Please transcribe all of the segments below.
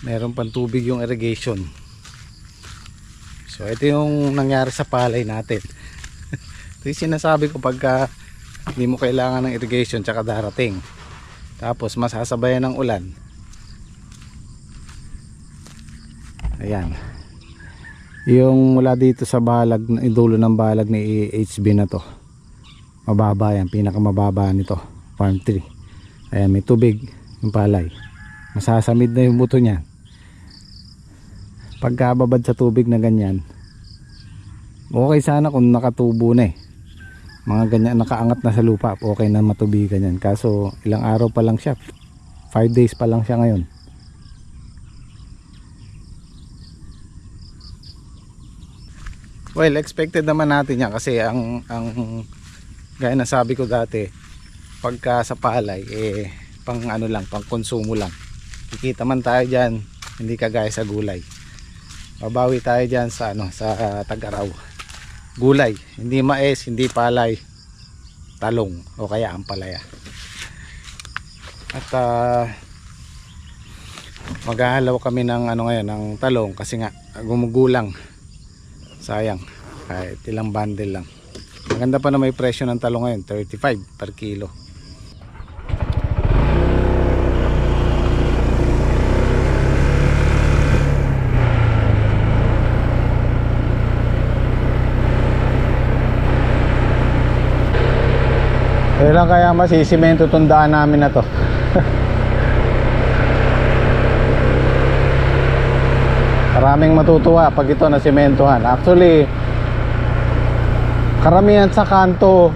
meron pang tubig yung irrigation. So ito yung nangyari sa palay natin. Ito yung sinasabi ko, pagka hindi mo kailangan ng irrigation tsaka darating, tapos masasabayan ng ulan, ayan, yung mula dito sa balag, idulo ng balag ni HB na to, mababa yan, pinakamababa nito, farm tree. Ayan, may tubig yung palay, masasamid na yung buto niya. Pagkababad sa tubig na ganyan, okay sana kung nakatubo na mga ganyan, nakaangat na sa lupa, okay na matubigan yan. Kaso ilang araw pa lang siya, 5 days pa lang siya ngayon. Well, expected naman natin yan kasi ang gaya na sabi ko dati, pagka sa palay pang ano lang, pang konsumo lang. Kikita man tayo diyan, hindi kagaya sa gulay. Babawi tayo diyan sa sa Tag-Araw. Gulay, hindi mais, hindi palay, talong o kaya ampalaya. At maghahalaw kami ng ngayon, ng talong kasi nga gumugulang. Sayang, kahit ilang bundle lang. Maganda pa na may presyo ng talong ngayon, 35 per kilo. Kailan kaya masisimento itong daan namin na to? Maraming matutuwa pag ito na simentohan. Actually, karamihan sa kanto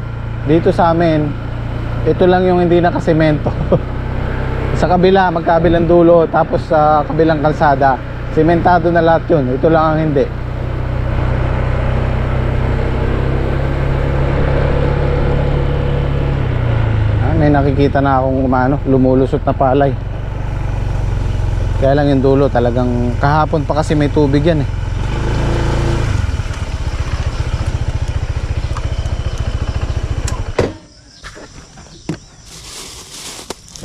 dito sa amin, ito lang yung hindi nakasemento. Sa kabila, magkabilang dulo, tapos sa kabilang kalsada, sementado na lahat yun. Ito lang ang hindi. May nakikita na akong lumulusot na palay. Kaya lang yung dulo talagang kahapon pa kasi may tubig yan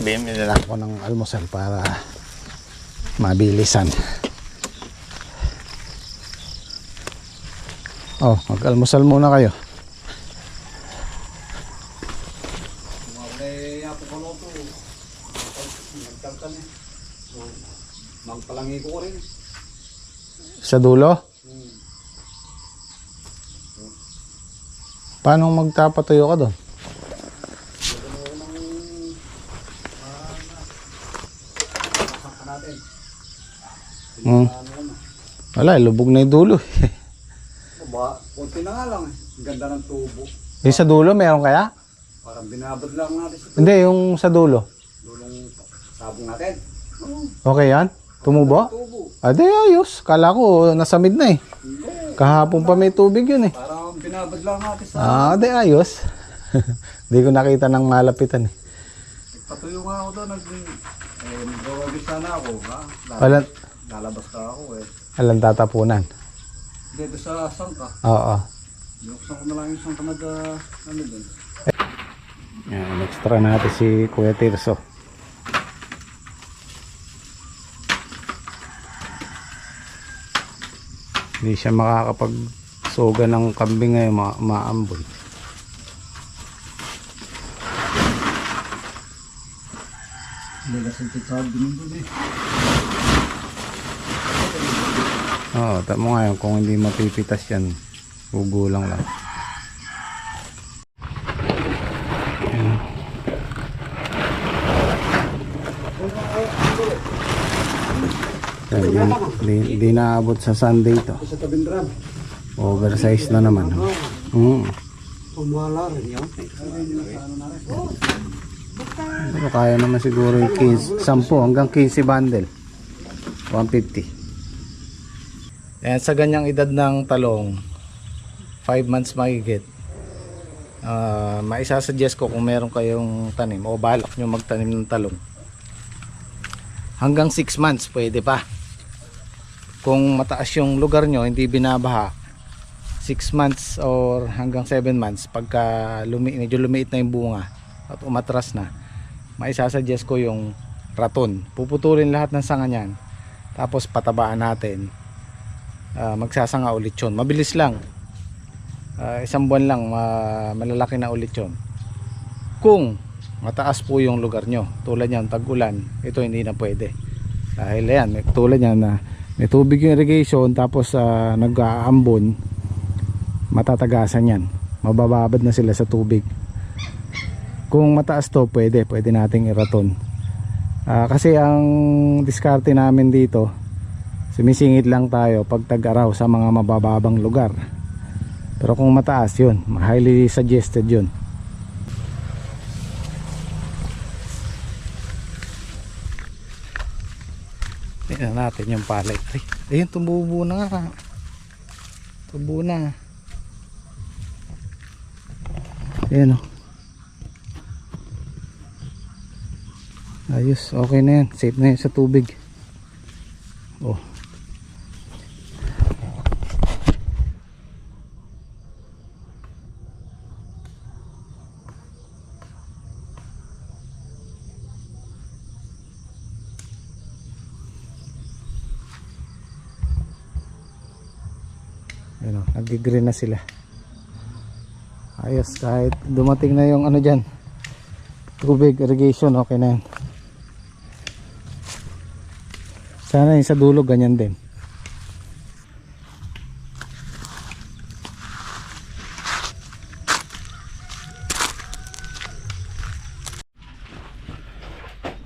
Bimili na lang ako ng almusal para mabilisan. Oh, mag-almusal muna kayo. Magpalangi ko rin. Sa dulo? Paano magtapatuyo ka doon? Wala, lubog na yung dulo. Kunti na nga lang. Ganda ng tubo. Yung sa dulo, meron kaya? Parang binabad lang natin sa tubo. Hindi, yung sa dulo. Dulong sabong natin. Okay yan? Tumubo? Tubo. Ade, ayos. Kala ko nasamid na Kahapon pa may tubig yun Parang binabad lang natin sa... Ade, ayos. Hindi ko nakita ng malapitan Patuyo nga ako doon. Nag-gawagis sana ako. Lalabas ka ako Alang tatapunan. Dito sa sangka. Oo. Buksan ko na lang yung sangka doon. Yan, extra natin si Kuya Tirso. Hindi siya makakapagsoga ng kambing ngayon, maambol. Hindi kasi titsab din doon Oo, tamo nga yun. Kung hindi mapipitas yan, gugulang lang. Hindi naabot sa Sunday to. sa tabindran. Oversize na naman. Pumala rin yun. Pero kaya naman siguro yung 10 hanggang 15 bundle. 150. Yan, sa ganyang edad ng talong, 5 months mahigit, maisasuggest ko kung meron kayong tanim o balak nyo magtanim ng talong, hanggang 6 months pwede pa. Kung mataas yung lugar nyo, hindi binabaha, 6 months or hanggang 7 months, pagka medyo lumiit na yung bunga at umatras na, maisasuggest ko yung raton. Puputulin lahat ng sanga nyan, tapos patabaan natin, magsasanga ulit yun. Mabilis lang, isang buwan lang malalaki na ulit yun kung mataas po yung lugar nyo. Tulad yan, tag-ulan, ito hindi na pwede dahil yan, tulad yan na may tubig yung irrigation, tapos nag-aambon, matatagasan yan, mabababad na sila sa tubig. Kung mataas to, pwede nating iraton. Kasi ang diskarte namin dito, sumisingit lang tayo pag tag-araw sa mga mabababang lugar. Pero kung mataas, yun, highly suggested yun. Tingnan natin yung palay. Ayun, tumubo na nga. Tubo na. Ayan o. Ayos, okay na yan. Safe na yan sa tubig. Oh. Ayan o, nag-green na sila. Ayos, kahit dumating na yung ano dyan, tubig, irrigation, okay na yan. Sana yung sa dulo ganyan din.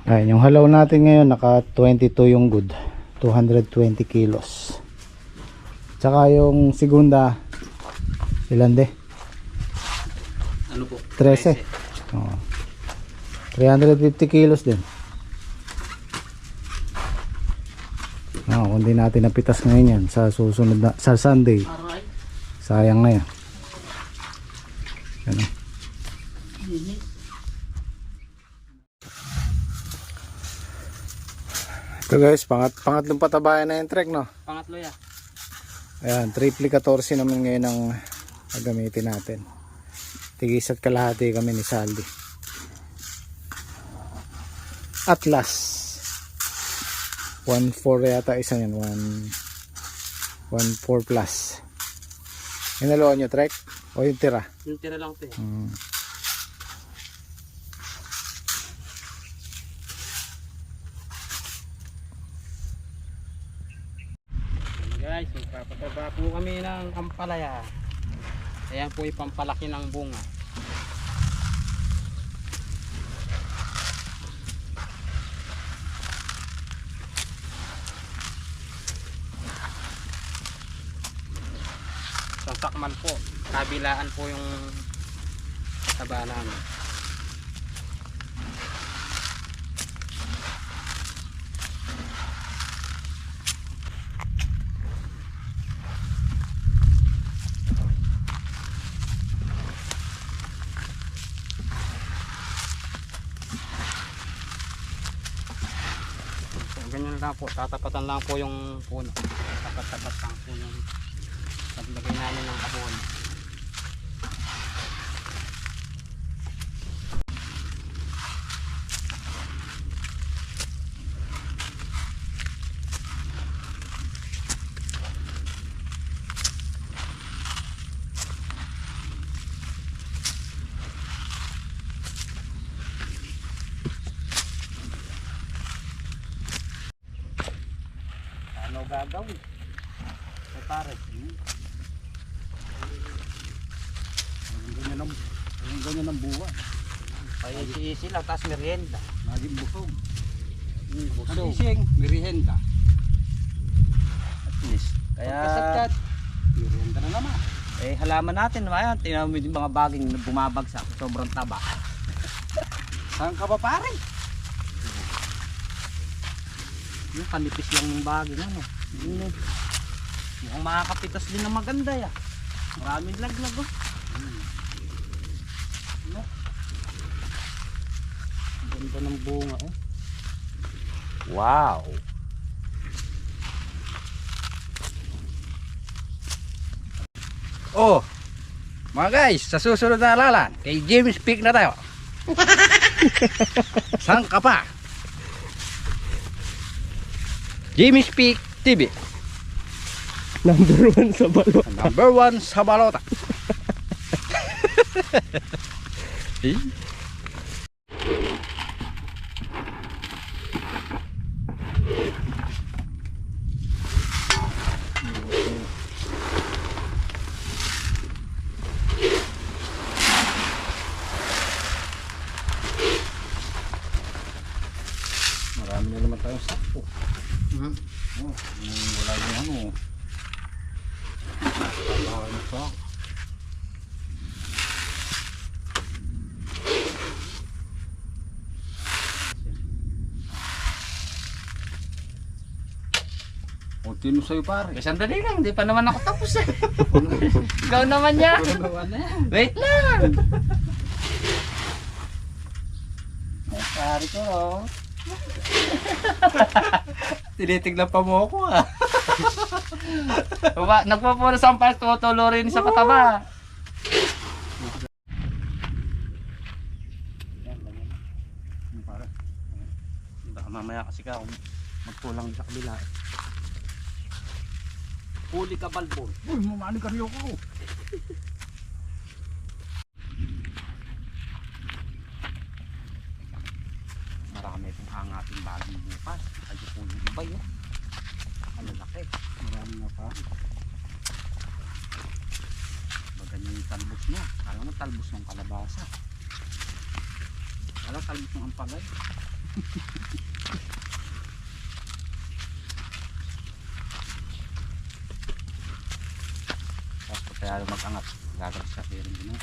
Ayan, yung halaw natin ngayon naka 22 yung good, 220 kilos. Tsaka yung segunda, ilan de? Ano po? 13. Oo. 350 kilos din. Kung di natin napitas ngayon yan sa susunod na, sa Sunday, Aray. sayang na yan. Ano? Ito guys, pangatlong patabayan na yung trek, no? Pangatlo ya. Ayan, triple 14 naman ngayon ang gagamitin natin. Tigis at kalahati kami ni Saldi. Atlas 1.4 yata isa yan, 1.4 plus. Inalawan nyo trek? O yung tira? Yung tira lang ito eh. Guys, magpapataba po kami ng ampalaya. Ayan po ipampalaki ng bunga. Sakman po, kabilaan po yung pataba namin. So, ganyan lang po, tatapatan lang po yung puno. Tapat-tapat lang po yung paglagay namin ng abon. Ano gagawin? Ay pare, Ganyan ang buwan. isi-isi lang, tapos merienda. Naging busog. Busog. Gising, merienda. At least. Pagkasagkat, merienda na naman. Eh halaman natin, ayan, tingnan mo yung mga baging na bumabagsak, sobrang taba. Saan ka ba pare? Yung kanipis lang yung baging, ano. Mukhang makakapitas din na maganda ya. Maraming laglag oh. Ano? Ganda ng bunga oh. Wow. Oh, mga guys, sa susunod na alalan, kay James Peak na tayo. Saan ka pa? Jimmy Speak TV. Number 1 sa balota. Number 1 sa balota. Marami na naman tayong sakpo. Wala yung ano. Wala yung sakpo. O, tino sa'yo pare. Sandali lang, hindi pa naman ako tapos eh. Ikaw naman yan. Wait lang. Pare ko oh. Tinitignan pa mo ako ah. Nagpapunas ang pas, tutulo rin sa pataba. Baka mamaya kasi ka magpulang sa kabila. Huli ka balbon. Uy, mamani ka rin ako. Marami itong hangating bagong bukas. Ayun po yung iba yun. Ano laki. Marami nga pa. Ganyan yung talbos niya. Kala mo talbos ng kalabasa. Kala talbos ng ampalay. Tapos kaya mag-angat. Gagalas ka rin din.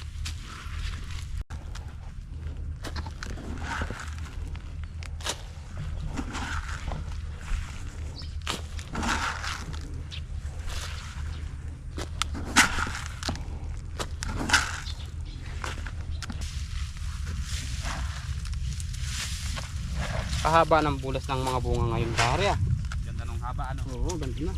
Kahaba ng bulas ng mga bunga ngayon pare ah. Ganda ng haba ano. Oo, ganda na.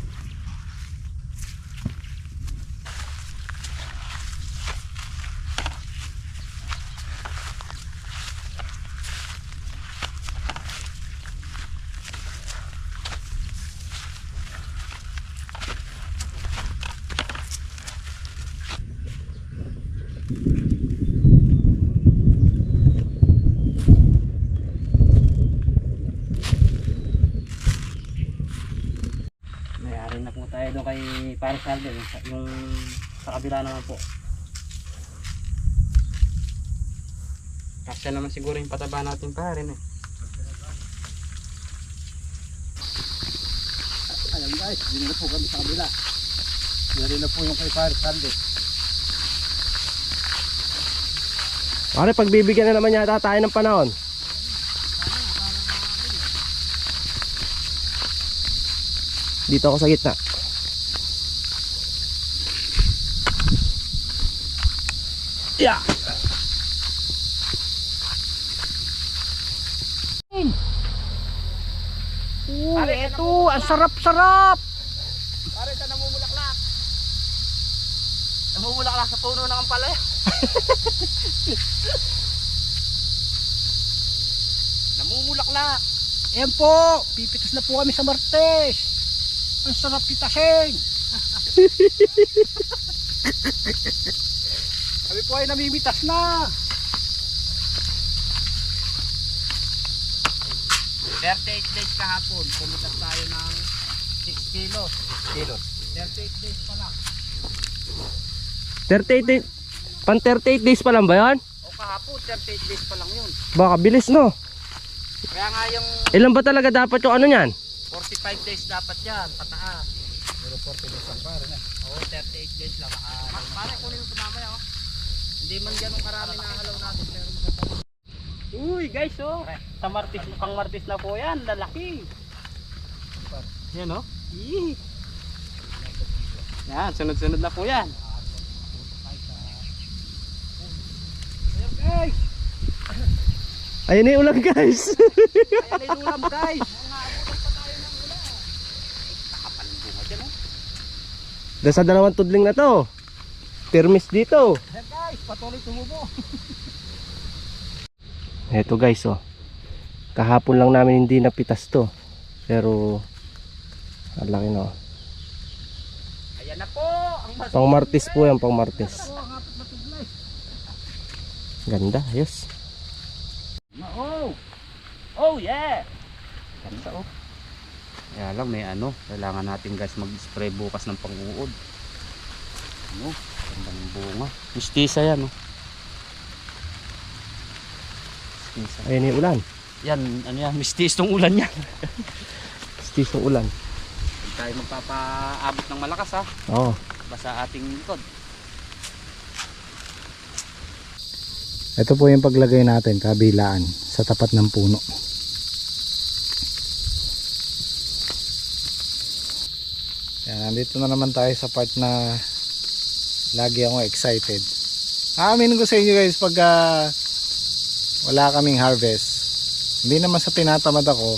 Mayari na po tayo doon kay Paris Aldo, yung sa kabila naman po. Kasya naman siguro yung pataba natin pare eh. Ayan guys, hindi na po kami sa kabila. Yari na po yung kay Paris Aldo. Pare, pagbibigyan na naman yata tayo ng panahon. Dito ako sa gitna. Yeah. Pare, ito, ang sarap-sarap. Pare, sa namumulaklak. Namumulaklak sa puno ng ampalaya. Namumulaklak. Ayan po, pipitas na po kami sa Martes. Ang sarap pitasin. Kami po ay namimitas na. 38 days kahapon, pumitas tayo ng 6 kilos. 38 days pa lang. 38 days. Pan 38 days pa lang ba yan? O kahapon, 38 days pa lang yun. Baka bilis no. Kaya nga yung Ilan ba talaga dapat yung ano niyan? 45 days dapat yan, pataas. Pero 40 days lang pare na. Oo, 38 days lang. Pare, kunin mo tumamay ako. Hindi man ganun karami na halaw natin, pero maganda. Uy guys oh. Sa Martis, pang Martis na po yan, lalaki. Yan oh. Yan, sunod-sunod na po yan. Ayan guys. Ayun na yung ulam guys. Ayan yung ulam guys. Nakapalungan dyan oh. Sa dalawang tudling na to. Permis dito. Ayan guys, patuloy tumubo. Eto guys oh. Kahapon lang namin hindi napitas to. Pero Ang laki no. Ayan na po. Ang mas... Pang martis po yan, pang martis. Ganda, ayos. Oh! Oh yeah! Ganda oh. Kaya lang may ano, kailangan natin guys mag-spray bukas ng pang-uod. Ano? Ganda ng bunga. Mistisa yan oh. Mistisa. Ayun yung ulan. Yan, ano yan, mistis tong ulan yan. Stis ng ulan. Hindi tayo magpapaabot ng malakas ha. Oo. Basta ating likod. Ito po yung paglagay natin kabilaan sa tapat ng puno. Yan, nandito na naman tayo sa part na lagi akong excited. Aaminin ko sa inyo guys, pag wala kaming harvest, hindi naman sa tinatamad ako,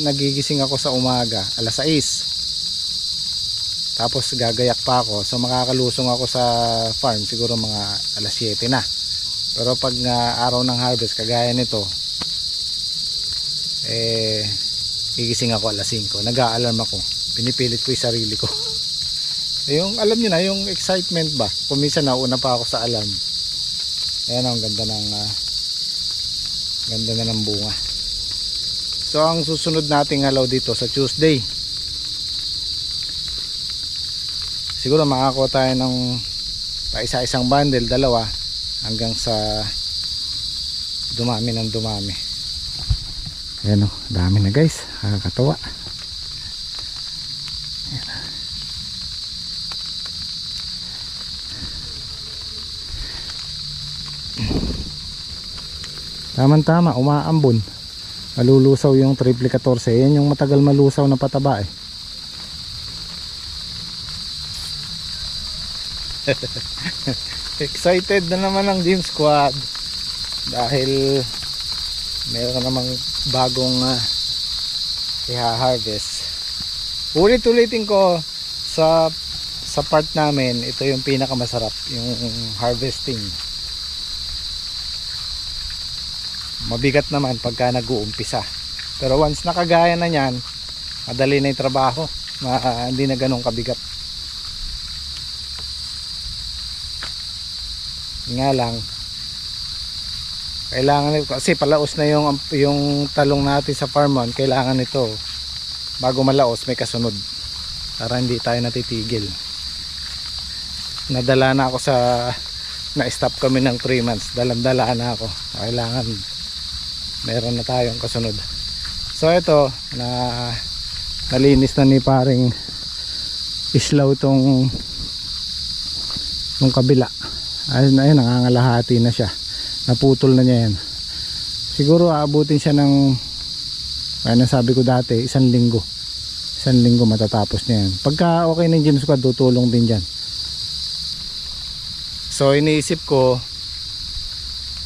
nagigising ako sa umaga, alas 6. Tapos gagayak pa ako, so makakalusong ako sa farm siguro mga alas 7 na. Pero pag araw ng harvest kagaya nito, gigising ako alas 5, nag-a-alarm ako, pinipilit ko yung sarili ko. Yung alam niyo na yung excitement ba, kung minsan nauna pa ako sa alarm. Ayan ang ganda na ng bunga. So ang susunod nating halaw dito sa Tuesday, siguro makakuha tayo ng isa-isang bundle, dalawa, hanggang sa dumami ng dumami. Ayan o, dami na guys, nakakatawa. Tama-tama, umaambon. Malulusaw yung triple 14. Yan yung matagal malusaw na pataba eh. Excited na naman ang Gym Squad dahil meron namang bagong i-harvest. Ulit-ulitin ko sa part namin, ito yung pinakamasarap, yung harvesting. Mabigat naman pagka nag-uumpisa, pero once nakagaya na yan, madali na yung trabaho, hindi na ganun kabigat. Nga lang, kailangan nito kasi palaos na yung talong natin sa farmon. Kailangan nito bago malaos may kasunod para hindi tayo natitigil. Nadala na ako na-stop kami ng 3 months, dalang-dala na ako. Kailangan meron na tayong kasunod. So ito nalinis na ni paring islaw tong kabila. Ayun, nangangalahati na siya, naputol na niya yan. Siguro aabutin siya ng, kaya nasabi ko dati, 1 linggo matatapos niya yan. Pagka okay na yung Gym Squad, tutulong din dyan. So iniisip ko,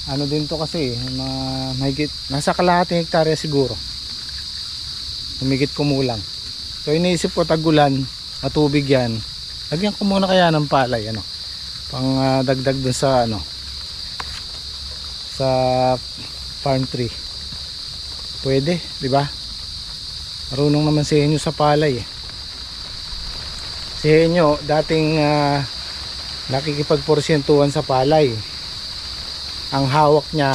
ano din to kasi, mahigit, nasa kalahating hektarya siguro, humigit kumulang. So iniisip ko, tag-ulan, matubig yan, lagyan ko muna kaya ng palay, pang dagdag dun sa sa farm tree. Pwede, di ba? Marunong naman si Henyo sa palay eh. Si Henyo dating nakikipagporsyentuhan sa palay. Ang hawak niya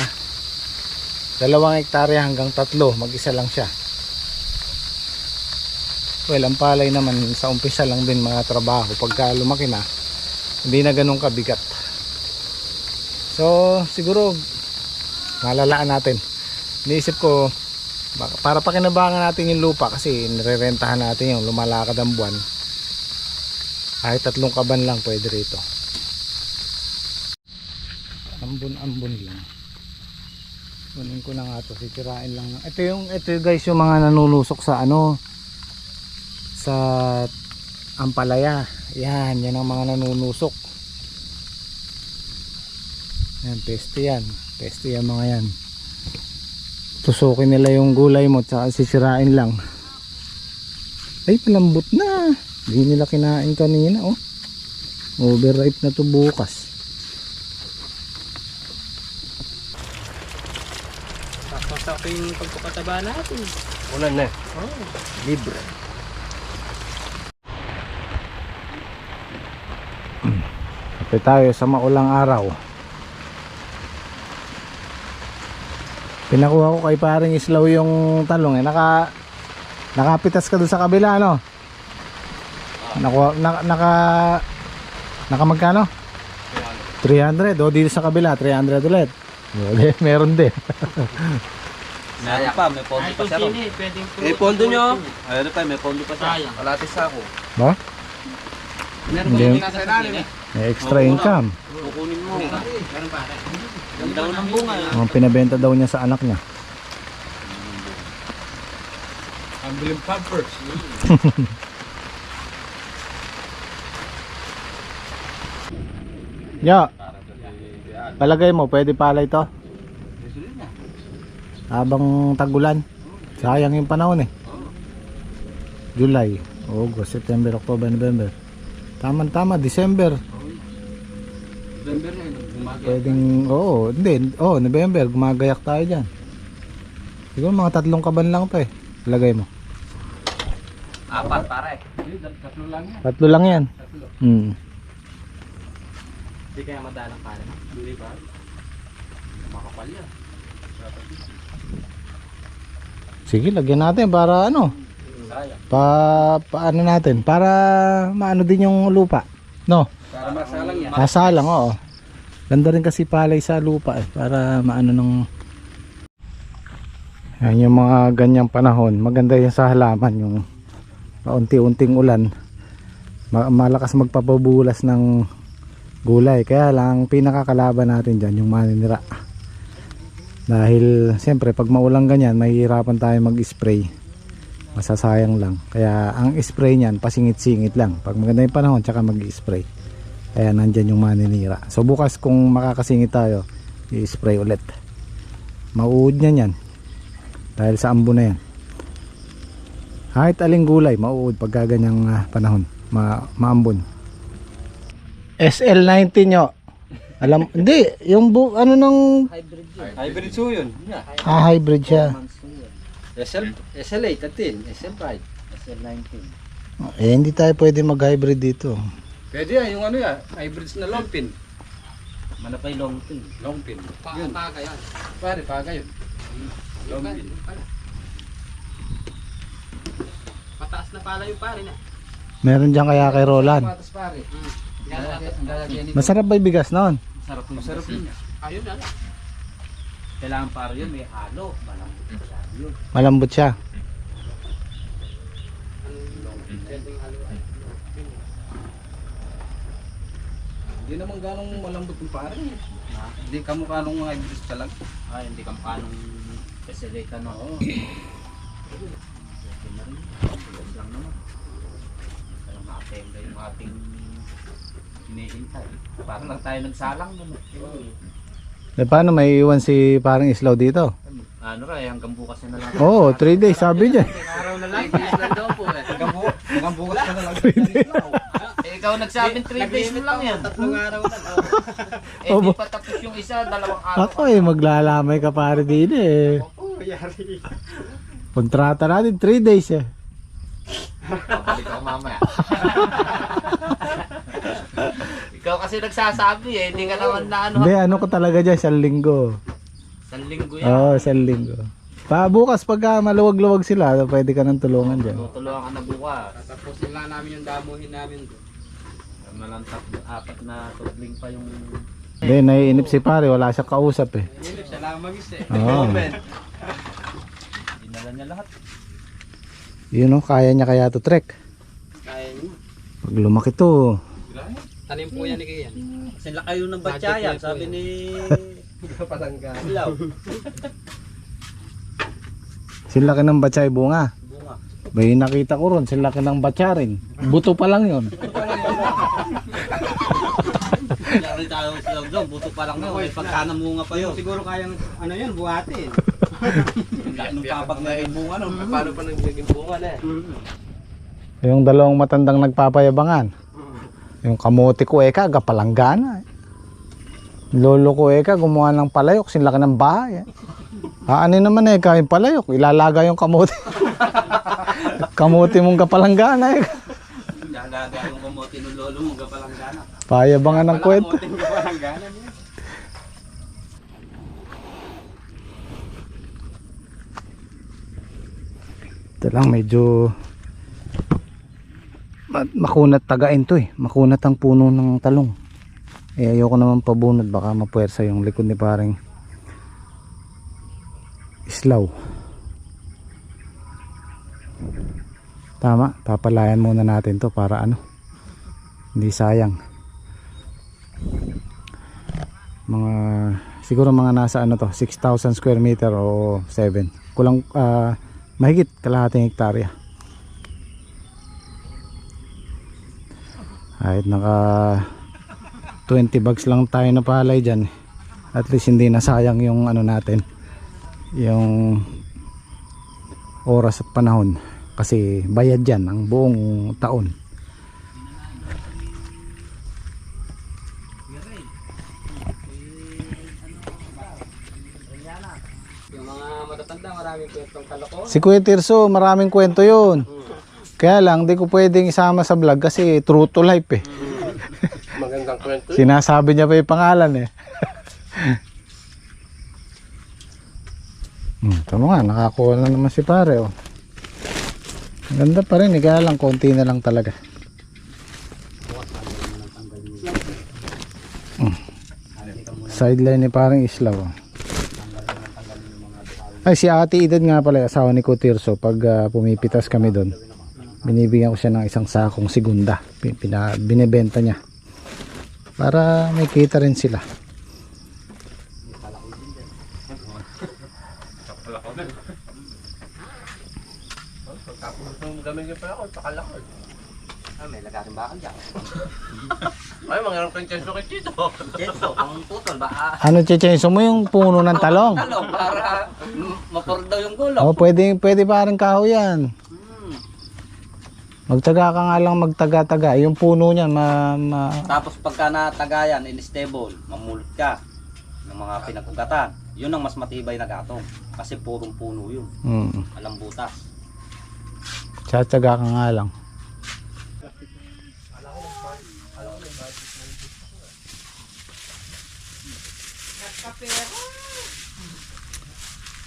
2 hektarya hanggang 3, mag-isa lang siya. Well, ang palay naman sa umpisa lang din mga trabaho, pagka lumaki na hindi na ganun kabigat. So siguro malalaan natin. Iniisip ko para pakinabangan natin yung lupa, kasi nirerentahan natin yung lumalakad ang buwan. Kahit 3 kaban lang pwede rito. Ambon lang. Kunin ko na nga to, sitirain lang. Ito guys yung mga nanulusok sa sa ampalaya. Yan ang mga nanunusok. Yan, peste yan mga yan. Tusukin nila yung gulay mo, tsaka sisirain lang. Ay, palambot na. Hindi nila kinain kanina, oh. Overripe na to bukas. Sakto yung pagpapataba natin. Ulan na. Libre. Kape tayo sa maulang araw. Pinakuha ko kay paring Islaw yung talong eh. Nakapitas ka dun sa kabila, no? Naka magkano? 300. O dito sa kabila 300 ulit. Meron din. Meron pa, may pondo pa siya ron. Pondo nyo. Ayun pa, may pondo pa siya. Kalatis ako. Ba? Meron Hindi. pa nasa ilalim eh. May extra income. Kukunin mo. Meron pa. Ganda ng bunga. Ang pinabenta daw niya sa anak niya. Ang biling pampers. Ya. Palagay mo, pwede pala ito? Habang tagulan. Sayang yung panahon eh. July, August, September, October, November. Tama-tama, December. November na yun. Pwedeng, oo, hindi. Oo, November, gumagayak tayo dyan. Siguro mga 3 kaban lang pa eh. Palagay mo. 4 pare. 3 lang yan. Hindi kaya madalang pare. Hindi ba? Makapal yan. Sige, lagyan natin para ano. Paano natin? Para maano din yung lupa. No? Para masalang yan. Masalang, oo. Ganda rin kasi palay sa lupa eh. Para maano ng... Yan yung mga ganyang panahon. Maganda yan sa halaman. Yung paunti-unting ulan. Malakas magpapabulas ng gulay. Kaya lang pinakakalaban natin dyan yung maninira. Dahil siyempre pag maulang ganyan mahihirapan tayo mag-spray. Masasayang lang. Kaya ang spray niyan pasingit-singit lang. Pag maganda yung panahon tsaka mag-spray. Kaya nandyan yung maninira. So bukas kung makakasingit tayo, i-spray ulit. Mauud niyan yan. Dahil sa ambo na yan. Kahit aling gulay, mauud pag ganyang panahon. Maambon. SL19 nyo. Alam, hindi. Yung ano nung... Hybrid so yun. hybrid siya. SL8 at 10. SL5. SL19. Eh, hindi tayo pwede mag-hybrid dito. Pwede yan. Yung ano yan. Hybrids na long pin. Mana pa yung long pin? Long pin. Yun. Paga yan. Pare, paga yun. Long pin. Pataas na pala yung pare na. Meron dyan kaya kay Roland. Patas pare. Masarap ba yung bigas noon? Masarap yun. Ayun na lang. Kailangan pare yun. May halo. Malambot siya yun. Malambot siya. Hindi naman ganong malambot yung pare. Hindi ka mukha nung mga hybrids talaga. Ay, hindi kang panong peseleta no. Oo. Lang naman. Pero makapenda yung ating hinihintay. Parang lang tayo nagsalang naman. Eh, paano may iwan si parang Islaw dito? Ano rin, hanggang bukas na lang. Oo, 3 days sabi niya. Araw na lang. Islan daw po eh. Hanggang bukas ka na lang. Eh, ikaw nagsabing 3 days mo lang yan. 3 araw na. Eh, Obo. di pa tapos yung isa, 2 araw. Ako eh, maglalamay ka pare din eh. Kontrata natin 3 days eh. Babalik ako mamaya. Ikaw kasi nagsasabi eh, hindi ka naman na ano. Hindi, ano ko talaga dyan, 1 linggo. Sa linggo yan. Oo, 1 linggo. Bukas pagka maluwag-luwag sila, pwede ka nang tulungan dyan. Tutulungan ka na bukas. Tapusin lang namin yung damuhin namin. Malantak, 4 na tudling pa yung... Hindi, naiinip si pare, wala siya kausap eh. Siya lang mag-is eh. Oo. Dinala niya lahat. Yun o, kaya niya kaya to trek. Kaya nyo. Pag lumaki to, Tanim po yan ni Kian. Sila kayo ng batyayan, sabi ni... Patangga. Ilaw. sila ng batchay bunga. Bunga. May nakita ko ron, sila ng batya rin. Buto pa lang yun. Kaya tayo sila doon, buto pa lang yun. May pagkanamunga pa yun. Siguro kayang ano yun, buhatin. Nung kapag na yung bunga no. Paano pa nagiging bunga na eh? Yung 2 matandang nagpapayabangan. Yung kamote ko eka, gapalanggana. Lolo ko eka, gumawa ng palayok, sinlaki ng bahay. Ano naman eka, yung palayok, ilalaga yung kamote. Kamote mong gapalanggana eka. Ilalaga yung kamote ng lolo mo, gapalanggana. Payabangan ng kwento. Palamutin ko pa ng gana niya. Ito lang medyo makunat tagain to eh. Makunat ang puno ng talong. Eh ayoko naman pabunod, baka mapuwersa yung likod ni pareng Islaw. Tama, papalayan muna natin to para ano, hindi sayang. Mga siguro mga nasa ano to, 6,000 square meter o 7. Kulang mahigit kalahating hektarya. Kahit naka 20 bags lang tayo na palay dyan, at least hindi na sayang yung ano natin, yung oras at panahon, kasi bayad dyan ang buong taon. Yung mga matatanda, maraming kwentong kalokohan. Si Kuya Tirso, maraming kwento yun. Kaya lang, di ko pwedeng isama sa vlog kasi true to life eh. Magandang kwento. Sinasabi niya pa yung pangalan eh. Tama nga, nakakuha na naman si pare oh. Ang ganda pa rin eh, kaya lang konti na lang talaga. Sideline ni parang Islaw oh. Ay, si Ate Edad nga pala, asawa ni Kutirso. Pag pumipitas kami doon, binibigyan ko siya ng isang sakong segunda. Binibenta niya para may kita rin sila. Gamit niyo pa ako, pakalakad. May lagarin bakal dyan. Ay, mga kang chenso kay Tito. Jetso, ang tutol ba? Ano, chechenso mo yung puno ng talong? Talong para mapur daw yung gulong. Oh, pwede parang kahoy yan. Magtaga ka nga lang, magtaga-taga. Yung puno niyan, Tapos pagka natagayan, in-stable, mamulot ka ng mga pinag-ugatan. Yun ang mas matibay na gatong. Kasi purong puno yun. Alam butas. Tsatsaga ka nga lang.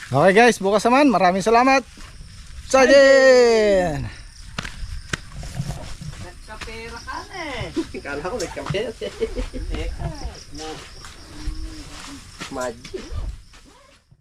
Okay guys, bukas naman. Maraming salamat. Sajin! Nagkapera ka na eh. Kala ko nagkamit. Magic.